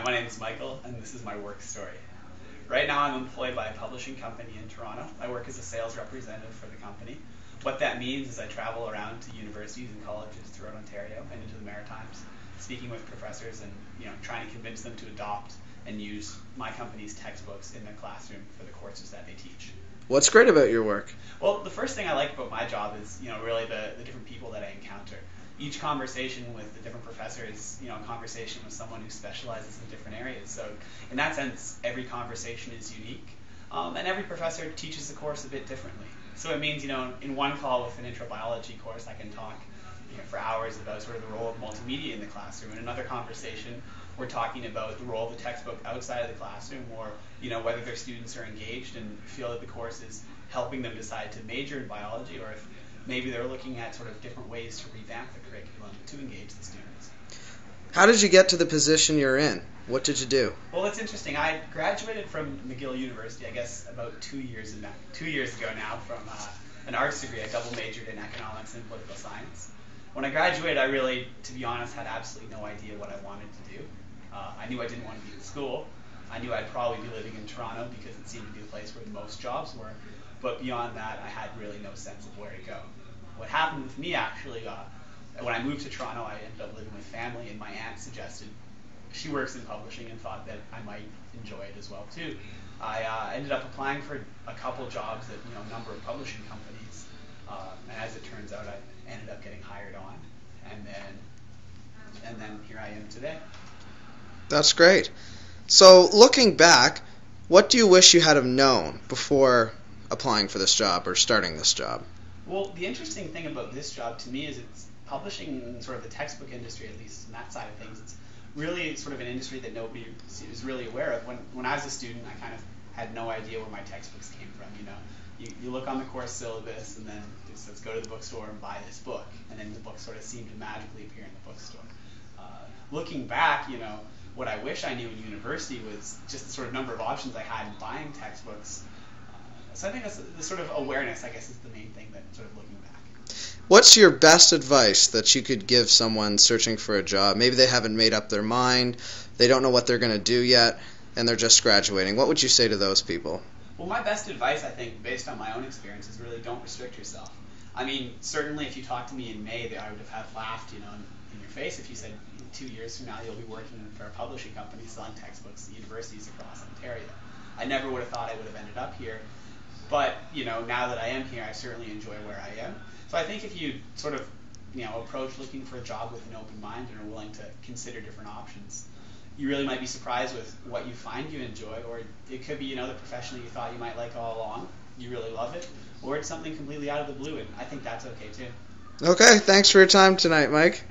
Hi, my name is Michael, and this is my work story. Right now, I'm employed by a publishing company in Toronto. I work as a sales representative for the company. What that means is I travel around to universities and colleges throughout Ontario and into the Maritimes, speaking with professors and trying to convince them to adopt and use my company's textbooks in their classroom for the courses that they teach. What's great about your work? Well, the first thing I like about my job is, really the different people that I encounter. Each conversation with the different professor is, a conversation with someone who specializes in different areas. So in that sense, every conversation is unique, and every professor teaches the course a bit differently. So it means, in one call with an intro biology course, I can talk for hours about sort of the role of multimedia in the classroom. In another conversation, we're talking about the role of the textbook outside of the classroom, or whether their students are engaged and feel that the course is helping them decide to major in biology, or if maybe they're looking at sort of different ways to revamp the curriculum to engage the students. How did you get to the position you're in? What did you do? Well, it's interesting. I graduated from McGill University, I guess, about 2 years ago now, from an arts degree. I double majored in economics and political science. When I graduated, I really, to be honest, had absolutely no idea what I wanted to do. I knew I didn't want to be in school. I knew I'd probably be living in Toronto because it seemed to be the place where most jobs were. But beyond that, I had really no sense of where to go. What happened with me, actually, when I moved to Toronto, I ended up living with family, and my aunt suggested, she works in publishing and thought that I might enjoy it as well, too. I ended up applying for a couple jobs at a number of publishing companies, and as it turns out, I ended up getting hired on, and then here I am today. That's great. So looking back, what do you wish you had have known before applying for this job or starting this job? Well, the interesting thing about this job to me is it's publishing, sort of the textbook industry, at least in that side of things. It's really sort of an industry that nobody is really aware of. When I was a student, I kind of had no idea where my textbooks came from. You look on the course syllabus, and then it says go to the bookstore and buy this book, and then the book sort of seemed to magically appear in the bookstore. Looking back, what I wish I knew in university was just the sort of number of options I had in buying textbooks. So I think that's the sort of awareness, I guess, is the main thing that sort of looking back. What's your best advice that you could give someone searching for a job? Maybe they haven't made up their mind, they don't know what they're going to do yet, and they're just graduating. What would you say to those people? Well, my best advice, I think, based on my own experience, is really don't restrict yourself. I mean, certainly if you talked to me in May, I would have laughed, in your face if you said 2 years from now you'll be working for a publishing company selling textbooks to universities across Ontario. I never would have thought I would have ended up here. But, now that I am here, I certainly enjoy where I am. So I think if you sort of, approach looking for a job with an open mind and are willing to consider different options, you really might be surprised with what you find you enjoy, or it could be, the profession that you thought you might like all along, you really love it, or it's something completely out of the blue, and I think that's okay too. Okay, thanks for your time tonight, Mike.